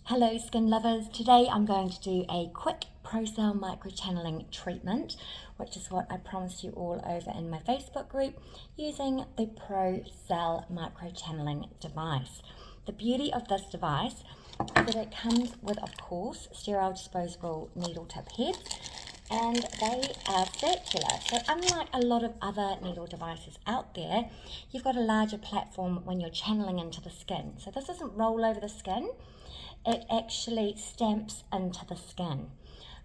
Hello skin lovers, today I'm going to do a quick Procell microchanneling treatment, which is what I promised you all over in my Facebook group, using the Procell microchanneling device. The beauty of this device is that it comes with, of course, sterile disposable needle tip heads, and they are circular. So unlike a lot of other needle devices out there, you've got a larger platform when you're channeling into the skin. So this doesn't roll over the skin, it actually stamps into the skin.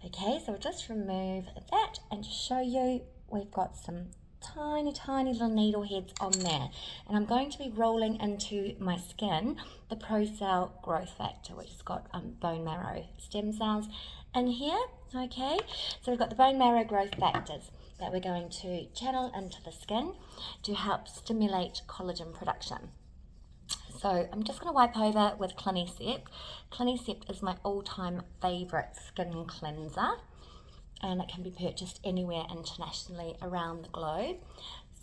Okay, so we'll just remove that and just show you we've got some tiny little needle heads on there, and I'm going to be rolling into my skin the Procell growth factor, which has got bone marrow stem cells in here. Okay, so we've got the bone marrow growth factors that we're going to channel into the skin to help stimulate collagen production. So I'm just going to wipe over with Clinisept. Clinisept is my all-time favourite skin cleanser, and it can be purchased anywhere internationally around the globe.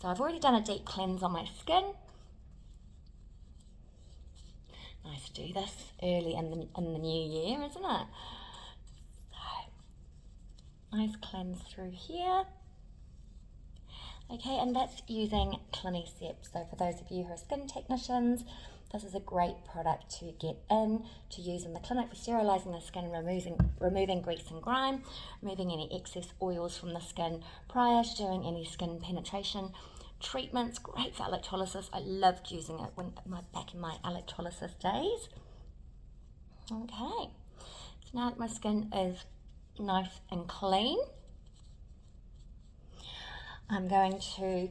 So I've already done a deep cleanse on my skin. Nice to do this early in the new year, isn't it? So, nice cleanse through here. Okay, and that's using Clinisept. So for those of you who are skin technicians, this is a great product to get in, to use in the clinic for sterilising the skin, removing grease and grime, removing any excess oils from the skin prior to doing any skin penetration treatments. Great for electrolysis. I loved using it back in my electrolysis days. Okay, so now that my skin is nice and clean, I'm going to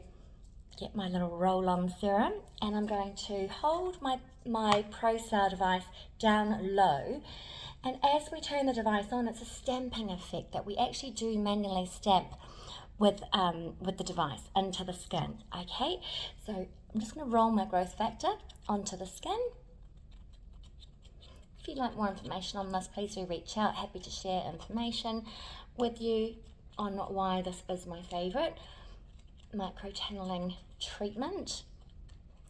get my little roll-on serum, and I'm going to hold my Procell device down low, and as we turn the device on, it's a stamping effect that we actually do manually stamp with the device into the skin. Okay, so I'm just going to roll my growth factor onto the skin. If you'd like more information on this, please do reach out. Happy to share information with you on why this is my favourite microchanneling treatment.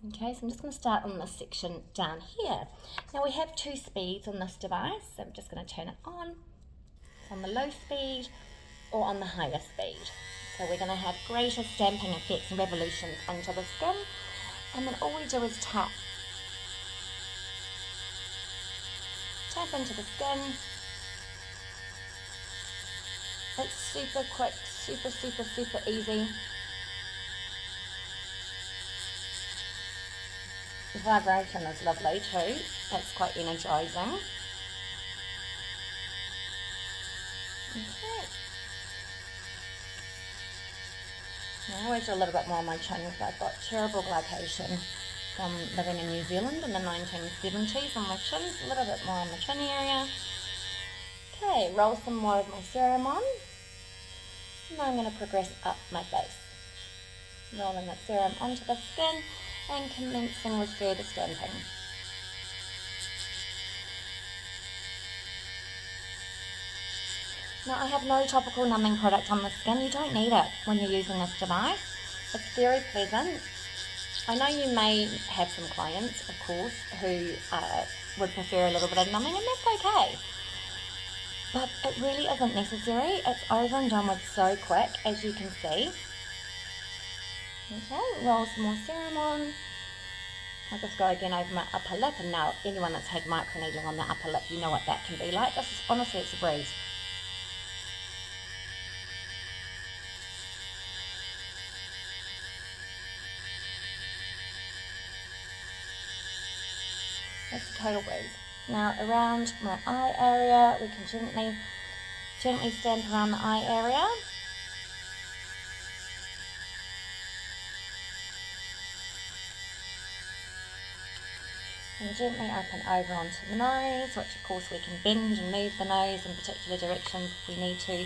Okay, so I'm just going to start on this section down here. Now we have 2 speeds on this device, so I'm just going to turn it on the low speed or on the higher speed. So we're going to have greater stamping effects and revolutions into the skin, and then all we do is tap into the skin. It's super quick, super easy. The vibration is lovely too, it's quite energising. Okay. I always do a little bit more on my chin because I've got terrible glycation from living in New Zealand in the 1970s on my chin, a little bit more on the chin area. Okay, roll some more of my serum on. Now I'm going to progress up my face, rolling the serum onto the skin and commencing with further stamping. Now I have no topical numbing product on the skin. You don't need it when you're using this device. It's very pleasant. I know you may have some clients, of course, who would prefer a little bit of numbing, and that's okay. But it really isn't necessary. It's over and done with so quick, as you can see. Okay, roll some more serum on. I'll just go again over my upper lip, and now anyone that's had microneedling on the upper lip, you know what that can be like. This is, honestly, it's a breeze. It's a total breeze. Now around my eye area, we can gently stamp around the eye area. And gently up and over onto the nose, which of course we can bend and move the nose in particular directions if we need to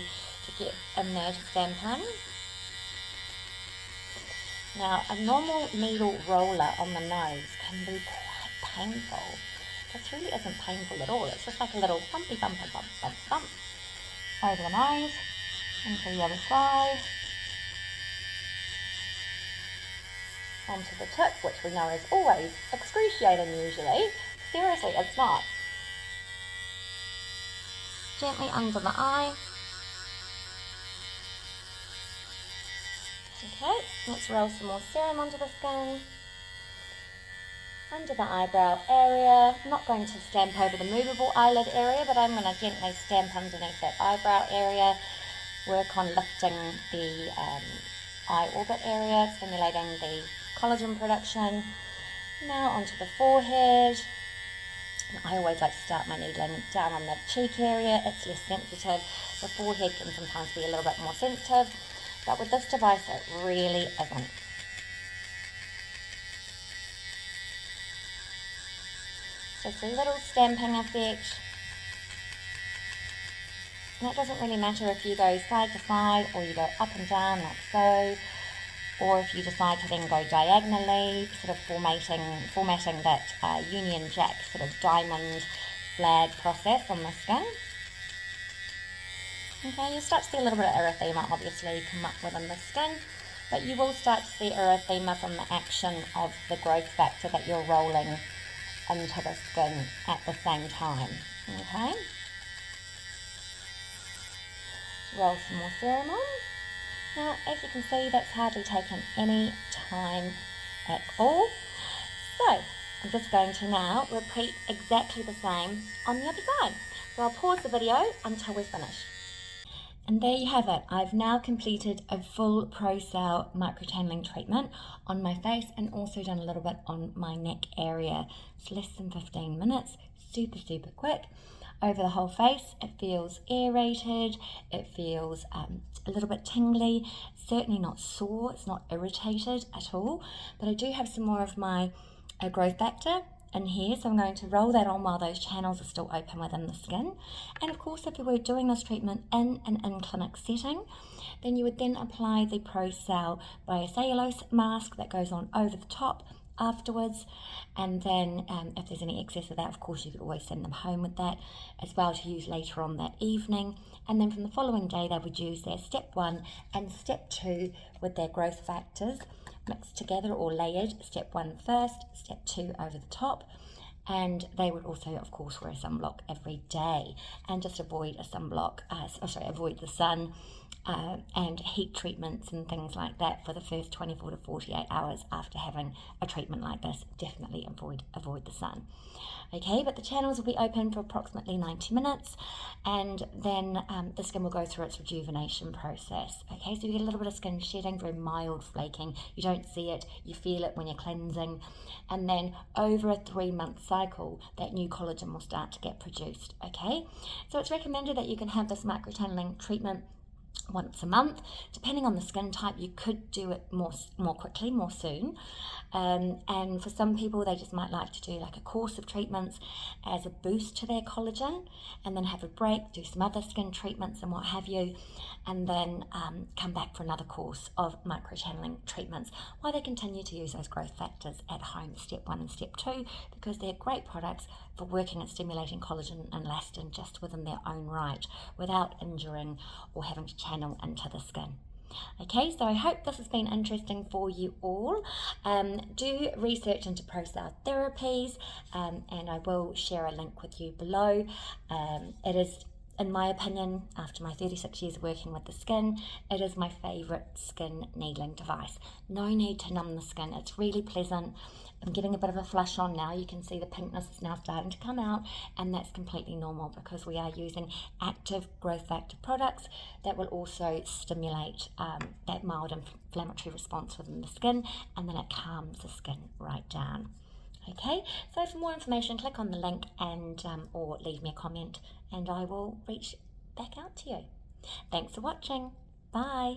get in there to stamp in. Now a normal needle roller on the nose can be quite painful. This really isn't painful at all, it's just like a little bumpy bump over the nose, into the other side, onto the tip, which we know is always excruciating usually. Seriously, it's not. gently under the eye. Okay, let's roll some more serum onto the skin. Under the eyebrow area. I'm not going to stamp over the movable eyelid area, but I'm going to gently stamp underneath that eyebrow area. Work on lifting the eye orbit area, stimulating the collagen production. Now onto the forehead. I always like to start my needling down on the cheek area. It's less sensitive. The forehead can sometimes be a little bit more sensitive, but with this device it really isn't. Just a little stamping effect. And it doesn't really matter if you go side to side or you go up and down like so, or if you decide to then go diagonally, sort of formatting that Union Jack sort of diamond flag process on the skin. Okay, you'll start to see a little bit of erythema obviously come up within the skin, but you will start to see erythema from the action of the growth factor that you're rolling into the skin at the same time. Okay, roll some more serum on. Now, as you can see, that's hardly taken any time at all. So, I'm just going to now repeat exactly the same on the other side. So I'll pause the video until we're finished. And there you have it. I've now completed a full Procell microchanneling treatment on my face and also done a little bit on my neck area. It's less than 15 minutes, super quick. Over the whole face, it feels aerated, it feels a little bit tingly, certainly not sore, it's not irritated at all, but I do have some more of my growth factor in here, so I'm going to roll that on while those channels are still open within the skin. And of course, if you were doing this treatment in an in-clinic setting, then you would then apply the Procell biocellulose mask that goes on over the top afterwards, and then if there's any excess of that, of course you could always send them home with that as well to use later on that evening. And then from the following day they would use their step 1 and step 2 with their growth factors mixed together or layered. Step 1 first, step 2 over the top, and they would also of course wear a sunblock every day and just avoid a sunblock, avoid the sun and heat treatments and things like that for the first 24 to 48 hours after having a treatment like this. Definitely avoid the sun. Okay, but the channels will be open for approximately 90 minutes, and then the skin will go through its rejuvenation process. Okay, so you get a little bit of skin shedding, very mild flaking. You don't see it, you feel it when you're cleansing, and then over a 3-month cycle, that new collagen will start to get produced. Okay, so it's recommended that you can have this microchanneling treatment once a month. Depending on the skin type, you could do it more quickly, more soon, and for some people they just might like to do like a course of treatments as a boost to their collagen, and then have a break, do some other skin treatments and what have you, and then come back for another course of microchanneling treatments while they continue to use those growth factors at home, step 1 and step 2, because they're great products for working at stimulating collagen and elastin just within their own right without injuring or having to channel into the skin. Okay, so I hope this has been interesting for you all. Do research into Procell Therapies, and I will share a link with you below. It is, in my opinion, after my 36 years of working with the skin, it is my favourite skin needling device. No need to numb the skin, it's really pleasant. I'm getting a bit of a flush on now. You can see the pinkness is now starting to come out, and that's completely normal because we are using active growth factor products that will also stimulate that mild inflammatory response within the skin, and then it calms the skin right down. Okay, so for more information, click on the link and or leave me a comment, and I will reach back out to you. Thanks for watching. Bye.